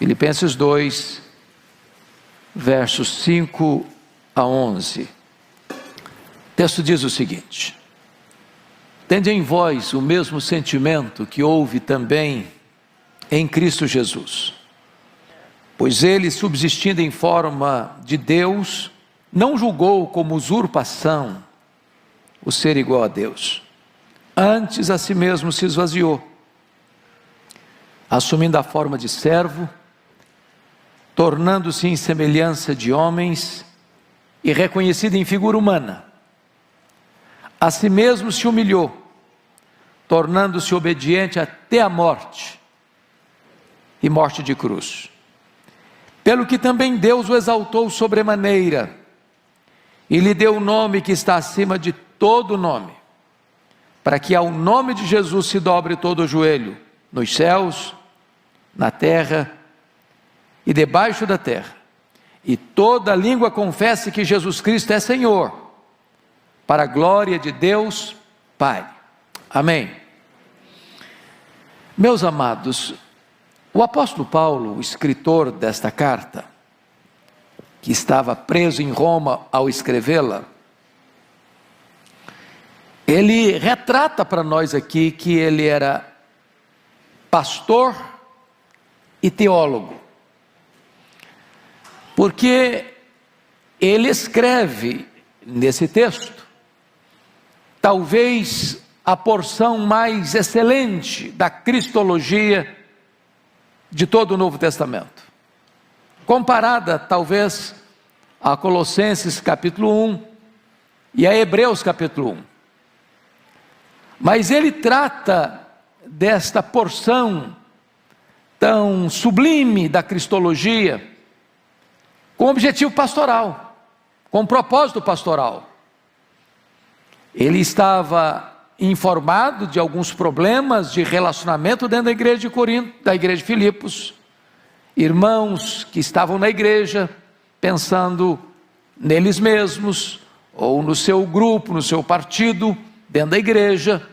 Filipenses 2, versos 5 a 11. O texto diz o seguinte: tende em vós o mesmo sentimento que houve também em Cristo Jesus, pois ele, subsistindo em forma de Deus, não julgou como usurpação o ser igual a Deus, antes a si mesmo se esvaziou, assumindo a forma de servo, tornando-se em semelhança de homens e reconhecido em figura humana. A si mesmo se humilhou, tornando-se obediente até a morte, e morte de cruz. Pelo que também Deus o exaltou sobremaneira, e lhe deu o nome que está acima de todo nome, para que ao nome de Jesus se dobre todo o joelho, nos céus, na terra e debaixo da terra, e toda língua confesse que Jesus Cristo é Senhor, para a glória de Deus Pai. Amém. Meus amados, o apóstolo Paulo, o escritor desta carta, que estava preso em Roma ao escrevê-la, ele retrata para nós aqui que ele era pastor e teólogo, porque ele escreve nesse texto, talvez a porção mais excelente da cristologia de todo o Novo Testamento, comparada talvez a Colossenses capítulo 1 e a Hebreus capítulo 1, mas ele trata desta porção tão sublime da cristologia com objetivo pastoral, com propósito pastoral. Ele estava informado de alguns problemas de relacionamento dentro da igreja de Corinto, da igreja de Filipos, irmãos que estavam na igreja pensando neles mesmos, ou no seu grupo, no seu partido, dentro da igreja.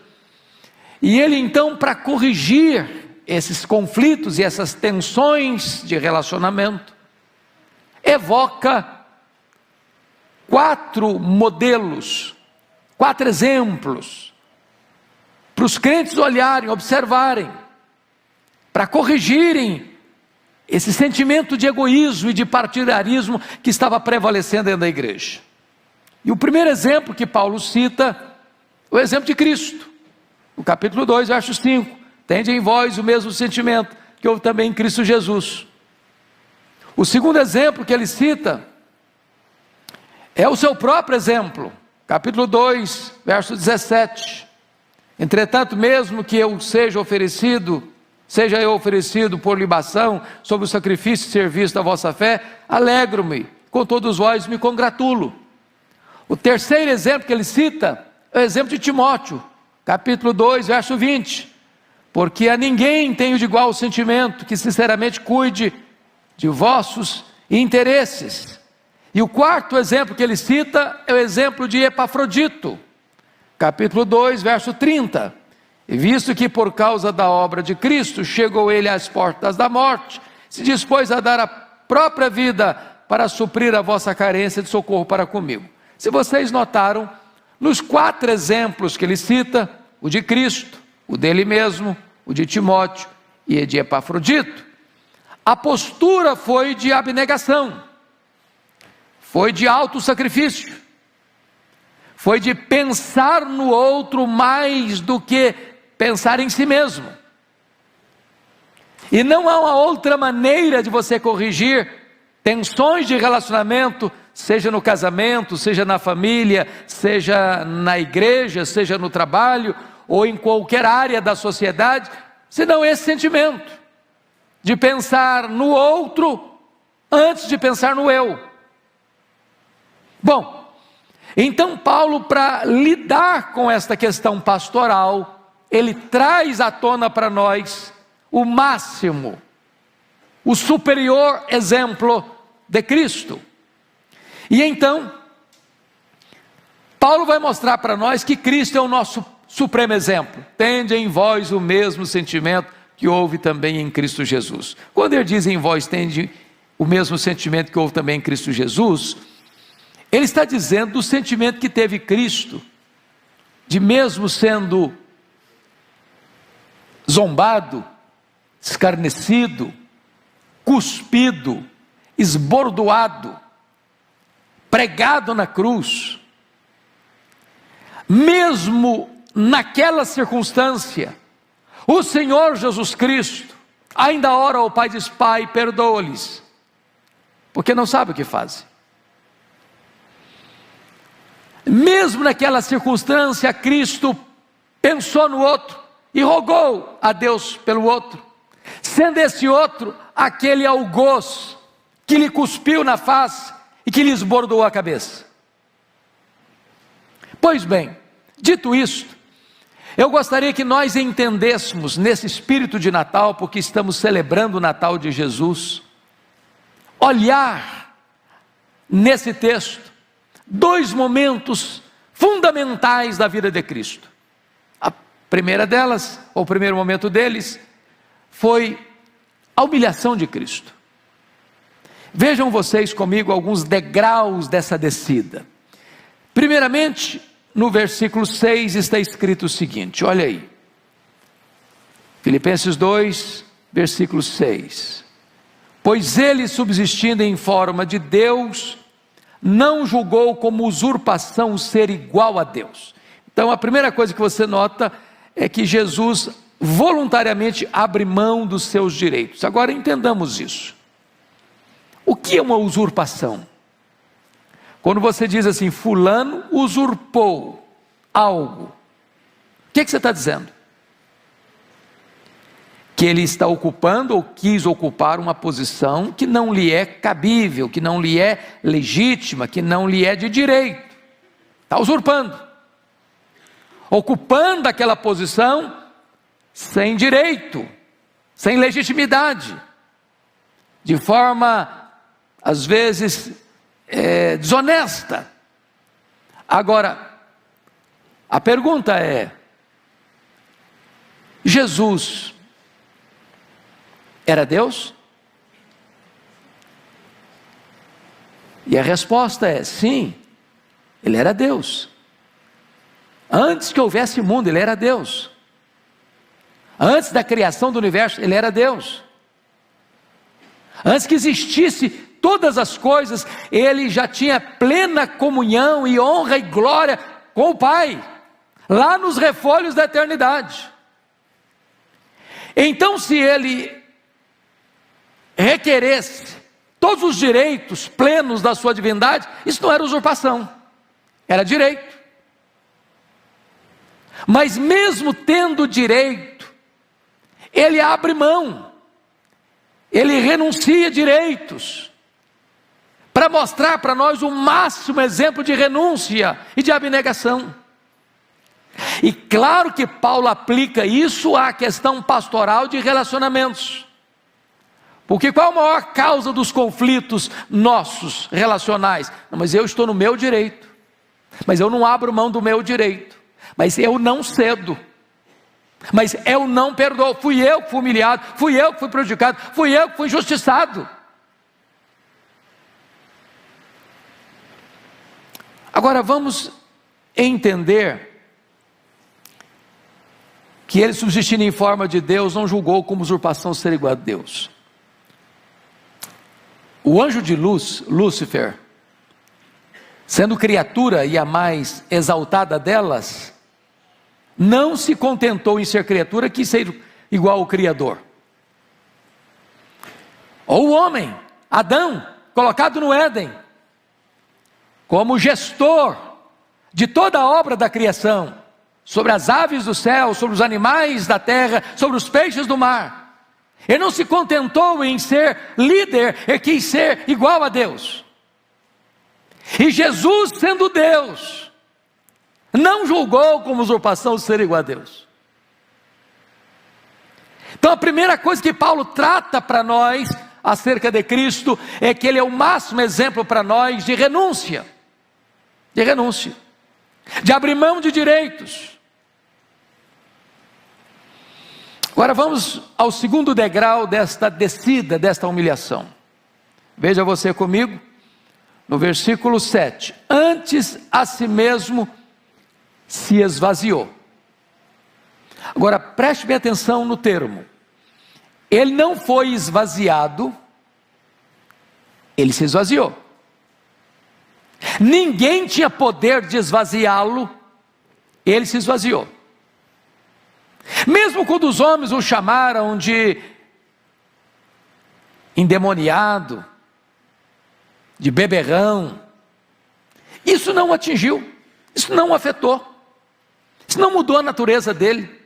E ele então, para corrigir esses conflitos e essas tensões de relacionamento, evoca 4 modelos, 4 exemplos, para os crentes olharem, observarem, para corrigirem esse sentimento de egoísmo e de partidarismo que estava prevalecendo dentro da igreja. E o primeiro exemplo que Paulo cita, o exemplo de Cristo, no capítulo 2, verso 5, tende em vós o mesmo sentimento que houve também em Cristo Jesus. O segundo exemplo que ele cita é o seu próprio exemplo, capítulo 2, verso 17, entretanto, mesmo que eu seja eu oferecido por libação, sobre o sacrifício e serviço da vossa fé, alegro-me, com todos vós me congratulo. O terceiro exemplo que ele cita é o exemplo de Timóteo, capítulo 2, verso 20, porque a ninguém tenho de igual sentimento, que sinceramente cuide de vossos interesses. E o quarto exemplo que ele cita é o exemplo de Epafrodito, capítulo 2, verso 30, e visto que por causa da obra de Cristo, chegou ele às portas da morte, se dispôs a dar a própria vida, para suprir a vossa carência de socorro para comigo. Se vocês notaram, nos 4 exemplos que ele cita, o de Cristo, o dele mesmo, o de Timóteo e o de Epafrodito, a postura foi de abnegação, foi de autossacrifício, foi de pensar no outro mais do que pensar em si mesmo. E não há uma outra maneira de você corrigir tensões de relacionamento, seja no casamento, seja na família, seja na igreja, seja no trabalho, ou em qualquer área da sociedade, senão esse sentimento de pensar no outro antes de pensar no eu. Bom, então Paulo, para lidar com esta questão pastoral, ele traz à tona para nós o máximo, o superior exemplo de Cristo. E então, Paulo vai mostrar para nós que Cristo é o nosso supremo exemplo. Tende em vós o mesmo sentimento que houve também em Cristo Jesus. Quando ele diz em vós tende o mesmo sentimento que houve também em Cristo Jesus, ele está dizendo do sentimento que teve Cristo, de mesmo sendo zombado, escarnecido, cuspido, esbordoado, pregado na cruz, mesmo naquela circunstância, o Senhor Jesus Cristo ainda ora ao Pai e diz: Pai, perdoa-lhes, porque não sabe o que fazem. Mesmo naquela circunstância, Cristo pensou no outro e rogou a Deus pelo outro, sendo esse outro aquele algoz que lhe cuspiu na face e que lhe esbordou a cabeça. Pois bem, dito isto, eu gostaria que nós entendêssemos nesse espírito de Natal, porque estamos celebrando o Natal de Jesus, olhar nesse texto dois momentos fundamentais da vida de Cristo. A primeira delas, ou o primeiro momento deles, foi a humilhação de Cristo. Vejam vocês comigo alguns degraus dessa descida. Primeiramente, no versículo 6 está escrito o seguinte, olha aí, Filipenses 2, versículo 6, pois ele, subsistindo em forma de Deus, não julgou como usurpação ser igual a Deus. Então a primeira coisa que você nota é que Jesus voluntariamente abre mão dos seus direitos. Agora entendamos isso. O que é uma usurpação? Quando você diz assim, fulano usurpou algo, o que você está dizendo? Que ele está ocupando ou quis ocupar uma posição que não lhe é cabível, que não lhe é legítima, que não lhe é de direito. Está usurpando, ocupando aquela posição sem direito, sem legitimidade, de forma, às vezes, desonesta. Agora, a pergunta é: Jesus era Deus? E a resposta é sim, ele era Deus. Antes que houvesse mundo, ele era Deus. Antes da criação do universo, ele era Deus. Antes que existisse todas as coisas, ele já tinha plena comunhão e honra e glória com o Pai, lá nos refolhos da eternidade. Então, se ele requeresse todos os direitos plenos da sua divindade, isso não era usurpação, era direito. Mas mesmo tendo direito, ele abre mão, ele renuncia direitos, para mostrar para nós o máximo exemplo de renúncia e de abnegação. E claro que Paulo aplica isso à questão pastoral de relacionamentos. Porque qual a maior causa dos conflitos nossos relacionais? Não, mas eu estou no meu direito, mas eu não abro mão do meu direito, mas eu não cedo, mas eu não perdoo. Fui eu que fui humilhado, fui eu que fui prejudicado, fui eu que fui injustiçado. Agora vamos entender que ele, subsistindo em forma de Deus, não julgou como usurpação ser igual a Deus. O anjo de luz, Lúcifer, sendo criatura e a mais exaltada delas, não se contentou em ser criatura, quis ser igual ao Criador. Ou o homem, Adão, colocado no Éden, como gestor de toda a obra da criação, sobre as aves do céu, sobre os animais da terra, sobre os peixes do mar. Ele não se contentou em ser líder, ele quis ser igual a Deus. E Jesus, sendo Deus, não julgou como usurpação ser igual a Deus. Então a primeira coisa que Paulo trata para nós acerca de Cristo é que ele é o máximo exemplo para nós de renúncia, de abrir mão de direitos. Agora vamos ao segundo degrau desta descida, desta humilhação. Veja você comigo, no versículo 7. Antes a si mesmo se esvaziou. Agora preste bem atenção no termo. Ele não foi esvaziado, ele se esvaziou. Ninguém tinha poder de esvaziá-lo, ele se esvaziou. Mesmo quando os homens o chamaram de endemoniado, de beberrão, isso não o atingiu, isso não o afetou, isso não mudou a natureza dele.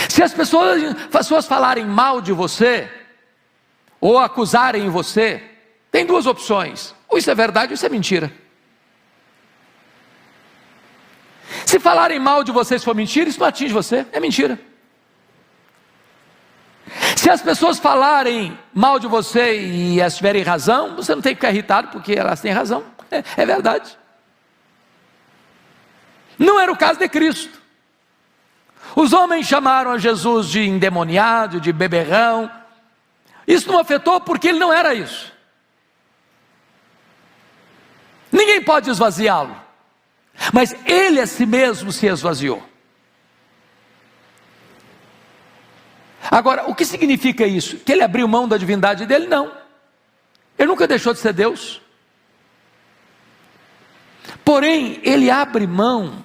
Se as pessoas falarem mal de você, ou acusarem você, tem duas opções: ou isso é verdade ou isso é mentira. Se falarem mal de você, se for mentira, isso não atinge você, é mentira. Se as pessoas falarem mal de você e elas tiverem razão, você não tem que ficar irritado, porque elas têm razão, é verdade. Não era o caso de Cristo. Os homens chamaram a Jesus de endemoniado, de beberrão. Isso não afetou porque ele não era isso. Ninguém pode esvaziá-lo, mas ele a si mesmo se esvaziou. Agora, o que significa isso? Que ele abriu mão da divindade dele? Não, ele nunca deixou de ser Deus. Porém, ele abre mão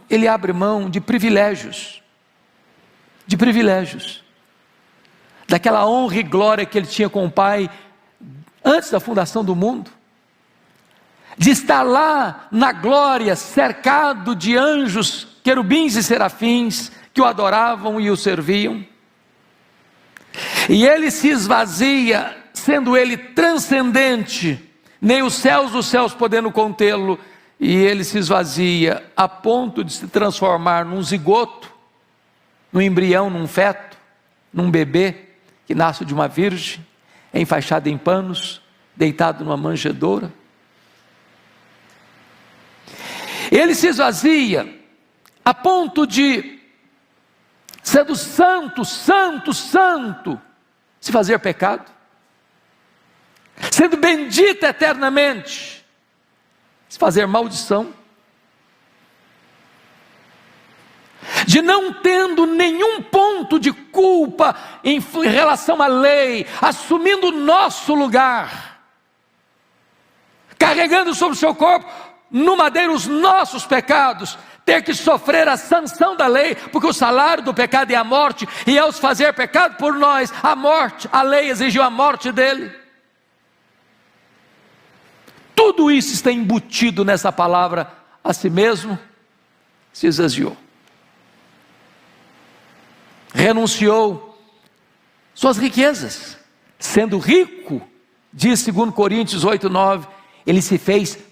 de privilégios, daquela honra e glória que ele tinha com o Pai, antes da fundação do mundo, de estar lá na glória, cercado de anjos, querubins e serafins, que o adoravam e o serviam. E ele se esvazia, sendo ele transcendente, nem os céus dos céus podendo contê-lo, e ele se esvazia a ponto de se transformar num zigoto, num embrião, num feto, num bebê que nasce de uma virgem, enfaixado em panos, deitado numa manjedoura. Ele se esvazia a ponto de ser do santo, se fazer pecado, sendo bendito eternamente, se fazer maldição, de não tendo nenhum ponto de culpa em relação à lei, assumindo o nosso lugar, carregando sobre o seu corpo no madeiro os nossos pecados, ter que sofrer a sanção da lei, porque o salário do pecado é a morte, e ao se fazer pecado por nós, a lei exigiu a morte dele. Tudo isso está embutido nessa palavra: a si mesmo se esvaziou, renunciou suas riquezas, sendo rico, diz 2 Coríntios 8:9, ele se fez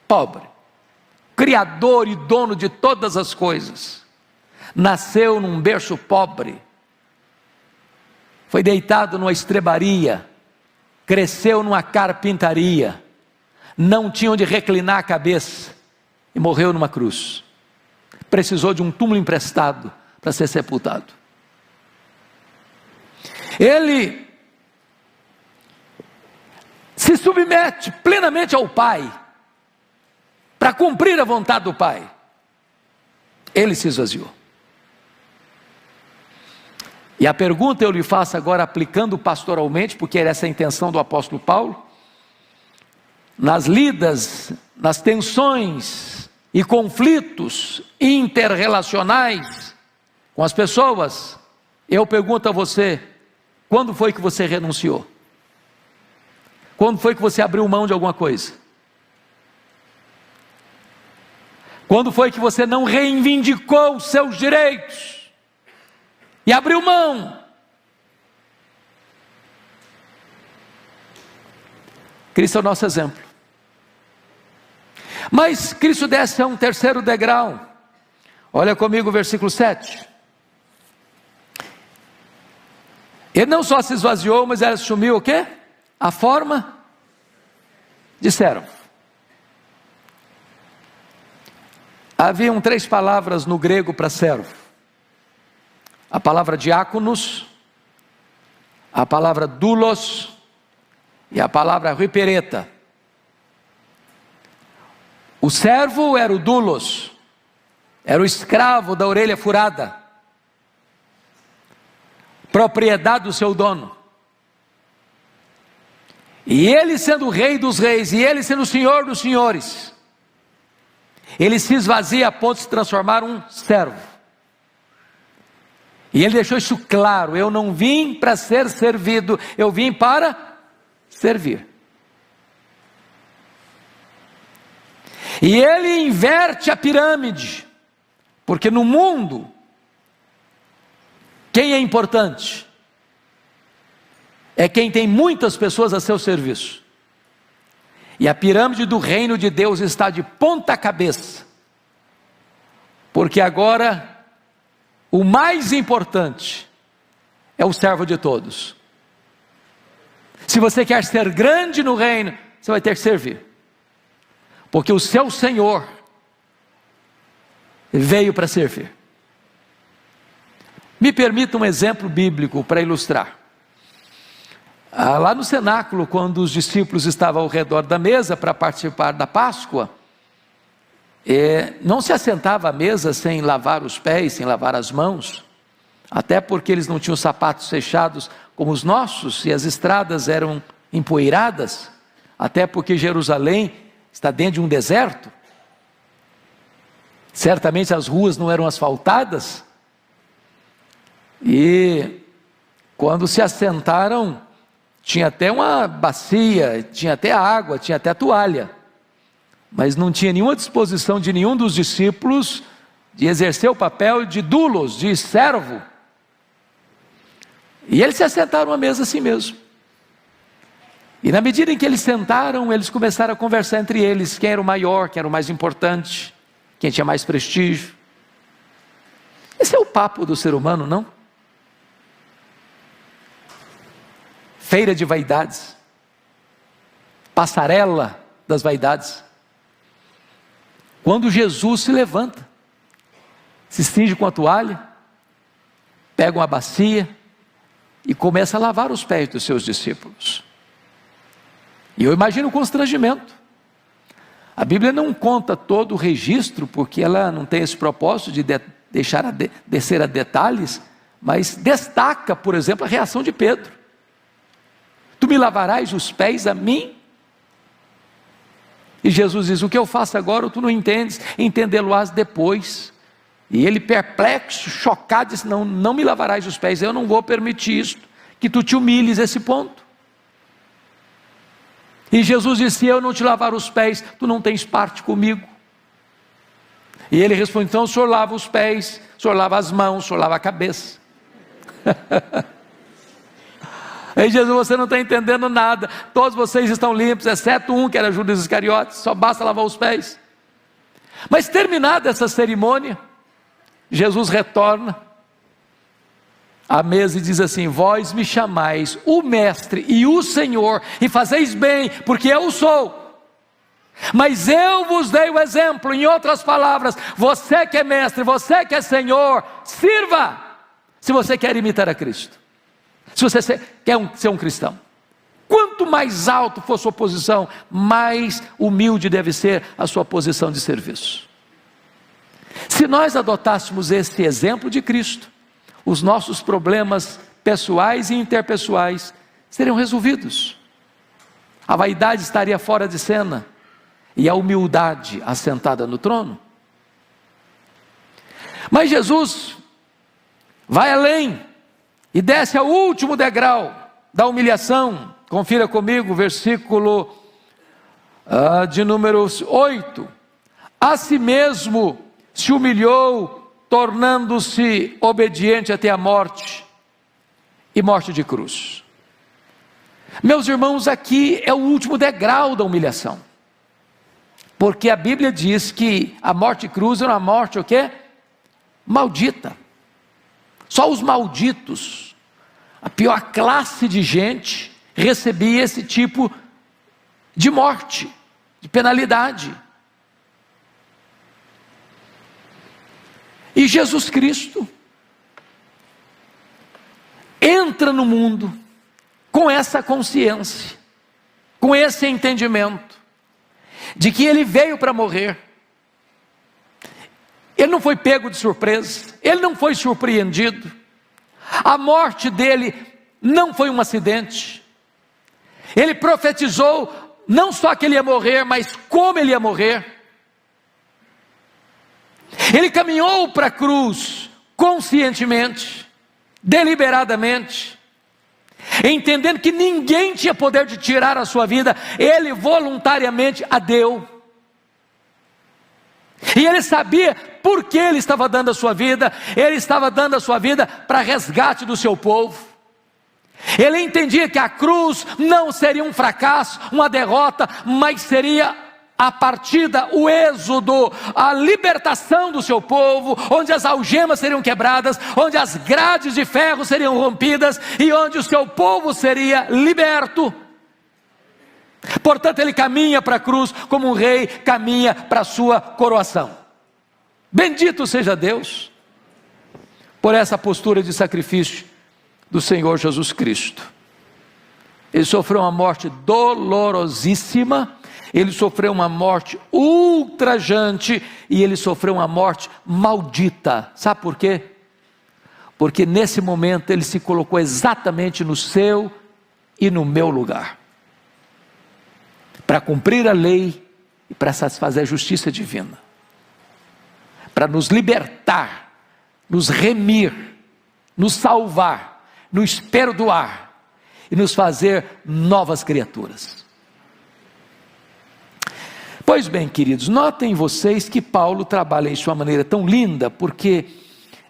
pobre, criador e dono de todas as coisas, nasceu num berço pobre, foi deitado numa estrebaria, cresceu numa carpintaria, não tinha onde reclinar a cabeça, e morreu numa cruz, precisou de um túmulo emprestado para ser sepultado. Ele se submete plenamente ao Pai, para cumprir a vontade do Pai. Ele se esvaziou. E a pergunta eu lhe faço agora, aplicando pastoralmente, porque era essa a intenção do apóstolo Paulo, nas lidas, nas tensões e conflitos interrelacionais com as pessoas, eu pergunto a você: quando foi que você renunciou? Quando foi que você abriu mão de alguma coisa? Quando foi que você não reivindicou os seus direitos e abriu mão? Cristo é o nosso exemplo. Mas Cristo desce a um terceiro degrau. Olha comigo o versículo 7. Ele não só se esvaziou, mas ele assumiu o quê? A forma de servo. Haviam 3 palavras no grego para servo. a palavra diáconos, a palavra doulos e a palavra hupereta. O servo era o doulos, era o escravo da orelha furada, propriedade do seu dono. E ele sendo o rei dos reis, e ele sendo o senhor dos senhores, ele se esvazia a ponto de se transformar um servo. E ele deixou isso claro: eu não vim para ser servido, eu vim para servir. E ele inverte a pirâmide, porque no mundo, quem é importante? É quem tem muitas pessoas a seu serviço. E a pirâmide do reino de Deus está de ponta cabeça, porque agora o mais importante é o servo de todos. Se você quer ser grande no reino, você vai ter que servir, porque o seu Senhor veio para servir. Me permita um exemplo bíblico para ilustrar. Lá no cenáculo, quando os discípulos estavam ao redor da mesa para participar da Páscoa, não se assentava à mesa sem lavar os pés, sem lavar as mãos, até porque eles não tinham sapatos fechados como os nossos, e as estradas eram empoeiradas, até porque Jerusalém está dentro de um deserto, certamente as ruas não eram asfaltadas, e quando se assentaram, tinha até uma bacia, tinha até água, tinha até toalha, mas não tinha nenhuma disposição de nenhum dos discípulos de exercer o papel de doulos, de servo. E eles se assentaram à mesa assim mesmo. E na medida em que eles sentaram, eles começaram a conversar entre eles, quem era o maior, quem era o mais importante, quem tinha mais prestígio. Esse é o papo do ser humano, não? Feira de vaidades, passarela das vaidades. Quando Jesus se levanta, se cinge com a toalha, pega uma bacia e começa a lavar os pés dos seus discípulos. E eu imagino o constrangimento. A Bíblia não conta todo o registro, porque ela não tem esse propósito de descer a detalhes, mas destaca, por exemplo, a reação de Pedro. Tu me lavarás os pés a mim? E Jesus diz: o que eu faço agora tu não entendes, entendê-lo-ás depois. E ele, perplexo, chocado, disse: não me lavarás os pés, eu não vou permitir isto, que tu te humilhes a esse ponto. E Jesus disse: se eu não te lavar os pés, tu não tens parte comigo. E ele responde: então o senhor lava os pés, o senhor lava as mãos, o senhor lava a cabeça. Aí Jesus: você não está entendendo nada, todos vocês estão limpos, exceto um que era Judas Iscariotes, só basta lavar os pés. Mas terminada essa cerimônia, Jesus retorna à mesa e diz assim: vós me chamais o Mestre e o Senhor, e fazeis bem, porque eu sou. Mas eu vos dei o exemplo. Em outras palavras, você que é mestre, você que é Senhor, sirva, se você quer imitar a Cristo, se você quer ser um cristão. Quanto mais alto for sua posição, mais humilde deve ser a sua posição de serviço. Se nós adotássemos esse exemplo de Cristo, os nossos problemas pessoais e interpessoais seriam resolvidos. A vaidade estaria fora de cena e a humildade assentada no trono. Mas Jesus vai além e desce ao último degrau da humilhação. Confira comigo o versículo de número 8. A si mesmo se humilhou, tornando-se obediente até a morte, e morte de cruz. Meus irmãos, aqui é o último degrau da humilhação, porque a Bíblia diz que a morte de cruz era uma morte o quê? Maldita. Só os malditos, a pior classe de gente, recebia esse tipo de morte, de penalidade. E Jesus Cristo entra no mundo com essa consciência, com esse entendimento, de que ele veio para morrer. Ele não foi pego de surpresa, ele não foi surpreendido, a morte dele não foi um acidente. Ele profetizou não só que ele ia morrer, mas como ele ia morrer. Ele caminhou para a cruz conscientemente, deliberadamente, entendendo que ninguém tinha poder de tirar a sua vida, ele voluntariamente a deu. E ele sabia por que ele estava dando a sua vida. Ele estava dando a sua vida para resgate do seu povo. Ele entendia que a cruz não seria um fracasso, uma derrota, mas seria a partida, o êxodo, a libertação do seu povo, onde as algemas seriam quebradas, onde as grades de ferro seriam rompidas e onde o seu povo seria liberto. Portanto, ele caminha para a cruz como um rei caminha para a sua coroação. Bendito seja Deus por essa postura de sacrifício do Senhor Jesus Cristo. Ele sofreu uma morte dolorosíssima, ele sofreu uma morte ultrajante e ele sofreu uma morte maldita. Sabe por quê? Porque nesse momento ele se colocou exatamente no seu e no meu lugar, para cumprir a lei e para satisfazer a justiça divina, para nos libertar, nos remir, nos salvar, nos perdoar e nos fazer novas criaturas. Pois bem, queridos, notem vocês que Paulo trabalha isso de uma maneira tão linda, porque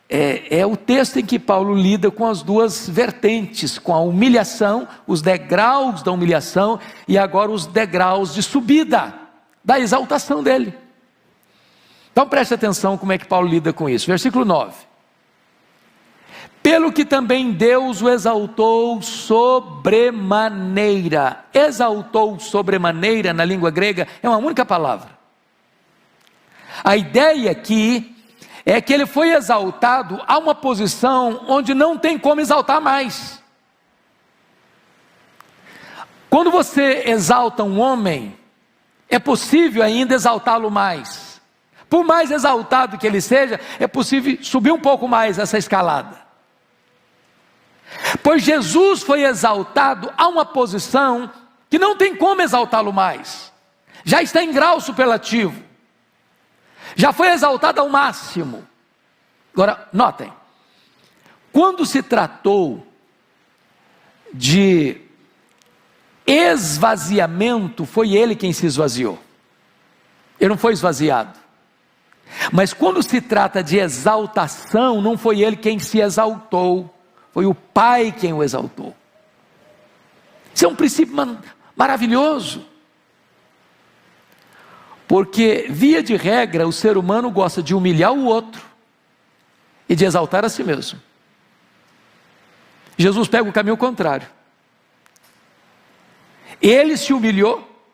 é o texto em que Paulo lida com as duas vertentes, com a humilhação, os degraus da humilhação e agora os degraus de subida, da exaltação dele. Então preste atenção como é que Paulo lida com isso. Versículo 9. Pelo que também Deus o exaltou sobremaneira. Exaltou sobremaneira na língua grega é uma única palavra. A ideia aqui é que ele foi exaltado a uma posição onde não tem como exaltar mais. Quando você exalta um homem, é possível ainda exaltá-lo mais. Por mais exaltado que ele seja, é possível subir um pouco mais essa escalada. Pois Jesus foi exaltado a uma posição que não tem como exaltá-lo mais. Já está em grau superlativo. Já foi exaltado ao máximo. Agora, notem, quando se tratou de esvaziamento, foi ele quem se esvaziou. Ele não foi esvaziado. Mas quando se trata de exaltação, não foi ele quem se exaltou, foi o Pai quem o exaltou. Isso é um princípio maravilhoso. Porque, via de regra, o ser humano gosta de humilhar o outro e de exaltar a si mesmo. Jesus pega o caminho contrário. Ele se humilhou,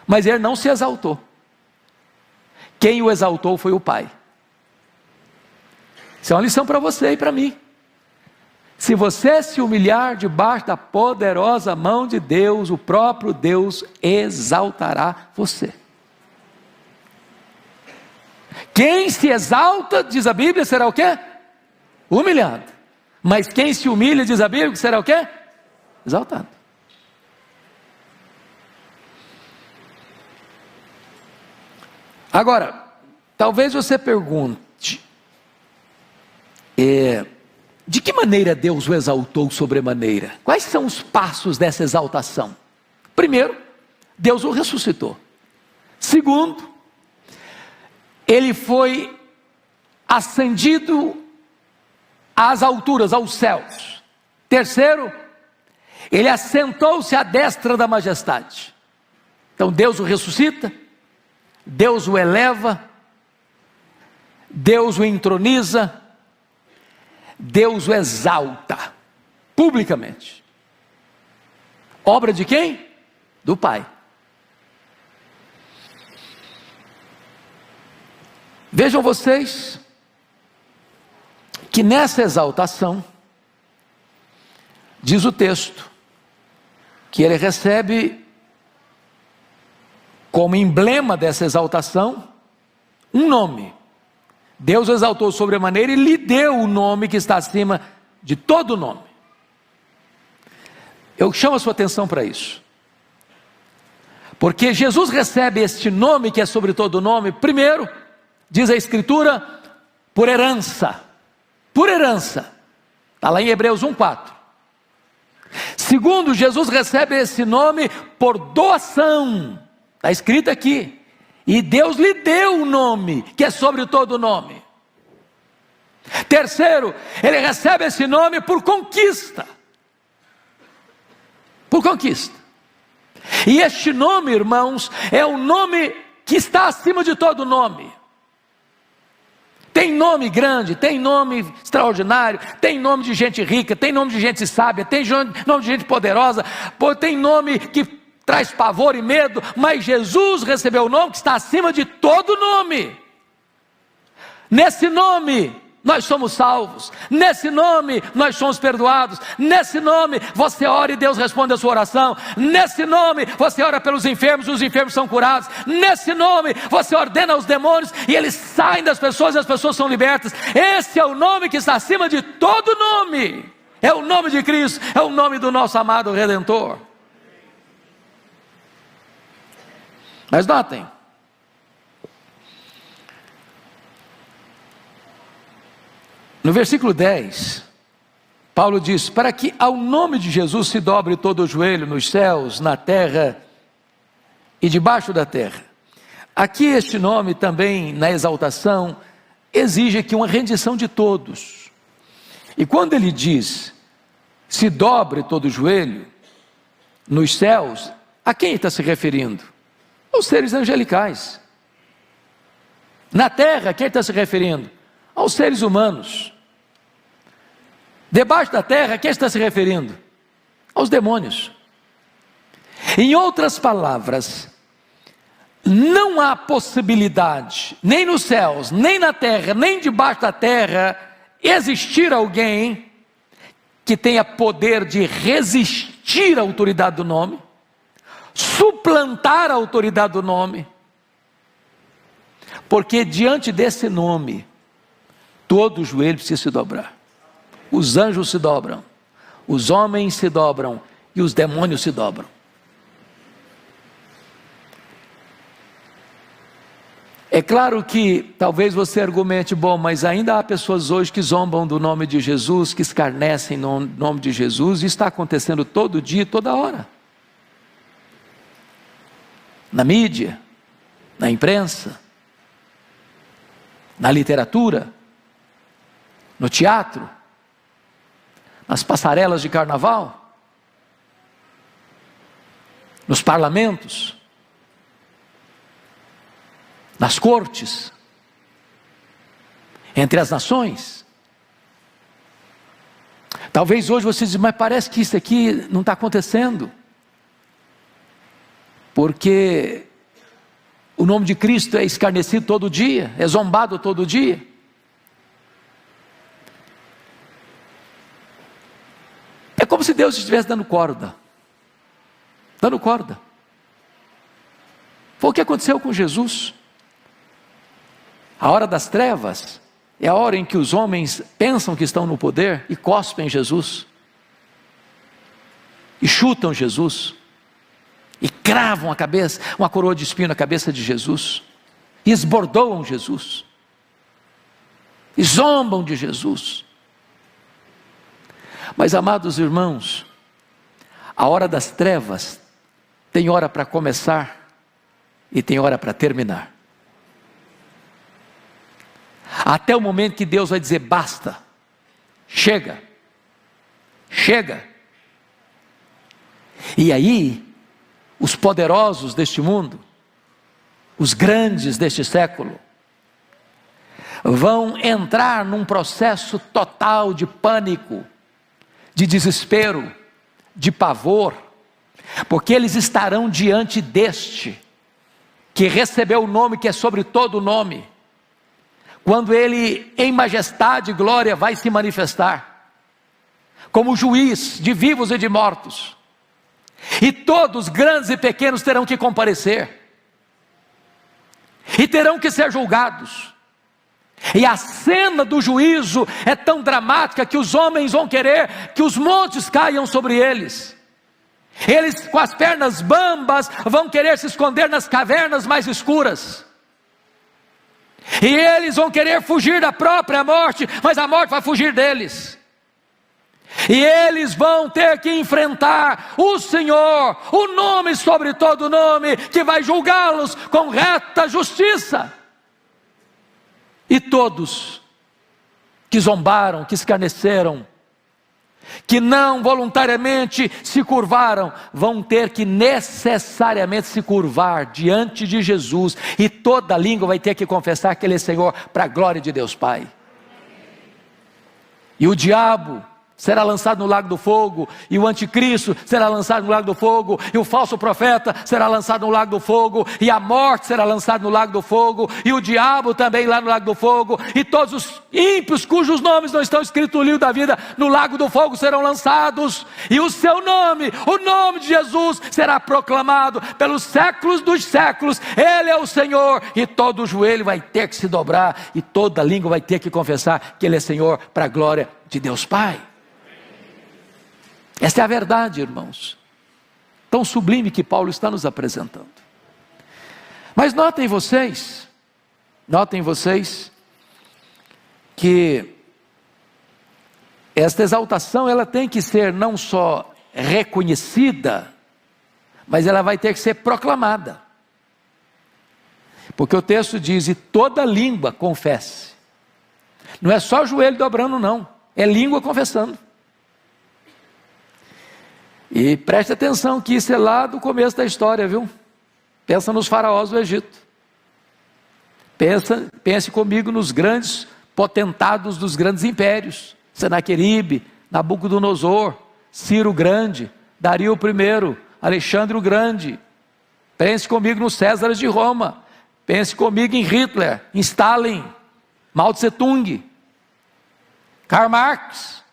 mas ele não se exaltou. Quem o exaltou foi o Pai. Isso é uma lição para você e para mim. Se você se humilhar debaixo da poderosa mão de Deus, o próprio Deus exaltará você. Quem se exalta, diz a Bíblia, será o quê? Humilhado. Mas quem se humilha, diz a Bíblia, será o quê? Exaltado. Agora, talvez você pergunte, de que maneira Deus o exaltou sobremaneira? Quais são os passos dessa exaltação? Primeiro, Deus o ressuscitou. Segundo, ele foi ascendido às alturas, aos céus. Terceiro, ele assentou-se à destra da majestade. Então Deus o ressuscita, Deus o eleva, Deus o entroniza, Deus o exalta, publicamente. Obra de quem? Do Pai. Vejam vocês, que nessa exaltação, Diz o texto que ele recebe, como emblema dessa exaltação, um nome. Deus o exaltou sobremaneira e lhe deu o nome que está acima de todo nome. Eu chamo a sua atenção para isso, porque Jesus recebe este nome que é sobre todo nome, primeiro, diz a Escritura, por herança. Por herança, está lá em Hebreus 1,4. Segundo, Jesus recebe esse nome por doação, está escrito aqui, e Deus lhe deu o nome que é sobre todo nome. Terceiro, ele recebe esse nome por conquista. Por conquista. E este nome, irmãos, é o nome que está acima de todo nome. Tem nome grande, tem nome extraordinário, tem nome de gente rica, tem nome de gente sábia, tem nome de gente poderosa, tem nome que traz pavor e medo, mas Jesus recebeu o nome que está acima de todo nome. Nesse nome nós somos salvos, nesse nome nós somos perdoados, nesse nome você ora e Deus responde a sua oração, nesse nome você ora pelos enfermos e os enfermos são curados, nesse nome você ordena aos demônios e eles saem das pessoas e as pessoas são libertas. Esse é o nome que está acima de todo nome, é o nome de Cristo, é o nome do nosso amado Redentor. Mas notem, no versículo 10, Paulo diz, para que ao nome de Jesus se dobre todo o joelho nos céus, na terra e debaixo da terra. Aqui este nome também, na exaltação, exige aqui uma rendição de todos. E quando ele diz, se dobre todo o joelho nos céus, a quem ele está se referindo? Aos seres angelicais. Na terra, a quem ele está se referindo? Aos seres humanos. Debaixo da terra, a quem está se referindo? Aos demônios. Em outras palavras, não há possibilidade, nem nos céus, nem na terra, nem debaixo da terra, existir alguém que tenha poder de resistir à autoridade do nome, suplantar a autoridade do nome, porque diante desse nome, todo joelho precisa se dobrar. Os anjos se dobram, os homens se dobram e os demônios se dobram. É claro que talvez você argumente, bom, mas ainda há pessoas hoje que zombam do nome de Jesus, que escarnecem no nome de Jesus, e está acontecendo todo dia, toda hora. Na mídia, na imprensa, na literatura, no teatro, nas passarelas de carnaval, nos parlamentos, nas cortes, entre as nações. Talvez hoje você diz, mas parece que isso aqui não está acontecendo, porque o nome de Cristo é escarnecido todo dia, é zombado todo dia. É como se Deus estivesse dando corda. Dando corda. Foi o que aconteceu com Jesus. A hora das trevas é a hora em que os homens pensam que estão no poder e cospem Jesus. E chutam Jesus. E cravam a cabeça, uma coroa de espinho na cabeça de Jesus. E esbordoam Jesus. E zombam de Jesus. Mas, amados irmãos, a hora das trevas tem hora para começar e tem hora para terminar. Até o momento que Deus vai dizer basta, chega, chega. E aí, os poderosos deste mundo, os grandes deste século, vão entrar num processo total de pânico, de desespero, de pavor, porque eles estarão diante deste, que recebeu o nome que é sobre todo nome, quando ele em majestade e glória vai se manifestar, como juiz de vivos e de mortos. E todos, grandes e pequenos, terão que comparecer. E terão que ser julgados. E a cena do juízo é tão dramática que os homens vão querer que os montes caiam sobre eles. Eles, com as pernas bambas, vão querer se esconder nas cavernas mais escuras. E eles vão querer fugir da própria morte, mas a morte vai fugir deles. E eles vão ter que enfrentar o Senhor, o nome sobre todo nome, que vai julgá-los com reta justiça. E todos que zombaram, que escarneceram, que não voluntariamente se curvaram, vão ter que necessariamente se curvar diante de Jesus, e toda língua vai ter que confessar que Ele é Senhor, para a glória de Deus Pai. E o diabo será lançado no lago do fogo, e o anticristo será lançado no lago do fogo, e o falso profeta será lançado no lago do fogo, e a morte será lançada no lago do fogo, e o diabo também lá no lago do fogo, e todos os ímpios cujos nomes não estão escritos no livro da vida, no lago do fogo serão lançados, e o seu nome, o nome de Jesus, será proclamado pelos séculos dos séculos. Ele é o Senhor, e todo joelho vai ter que se dobrar, e toda língua vai ter que confessar que Ele é Senhor, para a glória de Deus Pai. Esta é a verdade, irmãos, tão sublime que Paulo está nos apresentando. Mas notem vocês que esta exaltação, ela tem que ser não só reconhecida, mas ela vai ter que ser proclamada. Porque o texto diz: e toda língua confesse. Não é só joelho dobrando não, é língua confessando. E preste atenção que isso é lá do começo da história, viu? Pensa nos faraós do Egito. Pense comigo nos grandes potentados dos grandes impérios: Senaqueribe, Nabucodonosor, Ciro o Grande, Dario I, Alexandre o Grande. Pense comigo nos Césares de Roma. Pense comigo em Hitler, em Stalin, Mao Tse Tung, Karl Marx.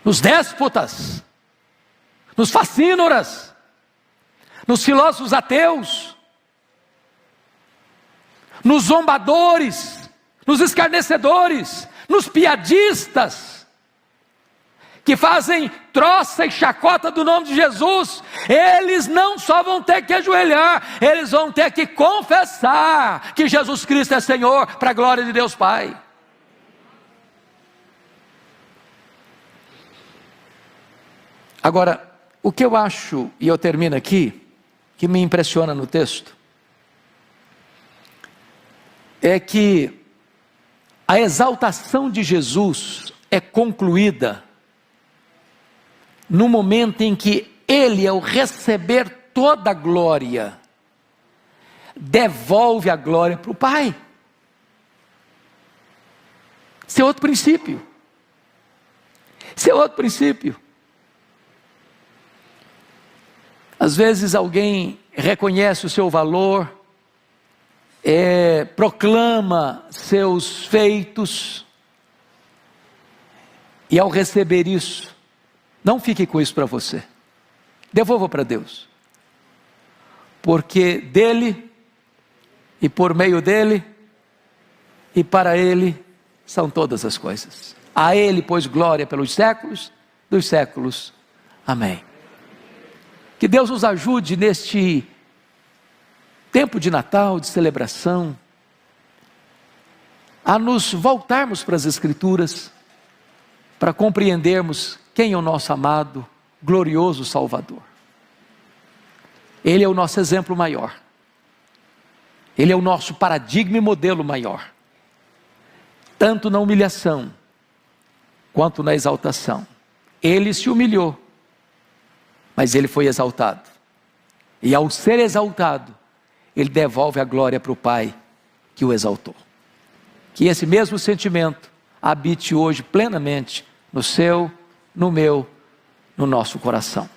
Nos déspotas, nos facínoras, nos filósofos ateus, nos zombadores, nos escarnecedores, nos piadistas, que fazem troça e chacota do nome de Jesus. Eles não só vão ter que ajoelhar, eles vão ter que confessar que Jesus Cristo é Senhor, para a glória de Deus Pai. Agora, o que eu acho, e eu termino aqui, que me impressiona no texto, é que a exaltação de Jesus é concluída no momento em que Ele, ao receber toda a glória, devolve a glória para o Pai. Esse é outro princípio. Às vezes alguém reconhece o seu valor, proclama seus feitos, e ao receber isso, não fique com isso para você, devolva para Deus, porque dele, e por meio dele, e para ele, são todas as coisas. A Ele, pois, glória pelos séculos dos séculos. Amém. Que Deus nos ajude neste tempo de Natal, de celebração, a nos voltarmos para as Escrituras, para compreendermos quem é o nosso amado, glorioso Salvador. Ele é o nosso exemplo maior. Ele é o nosso paradigma e modelo maior. Tanto na humilhação, quanto na exaltação. Ele se humilhou, mas Ele foi exaltado. E ao ser exaltado, Ele devolve a glória para o Pai que o exaltou. Que esse mesmo sentimento habite hoje plenamente no seu, no meu, no nosso coração.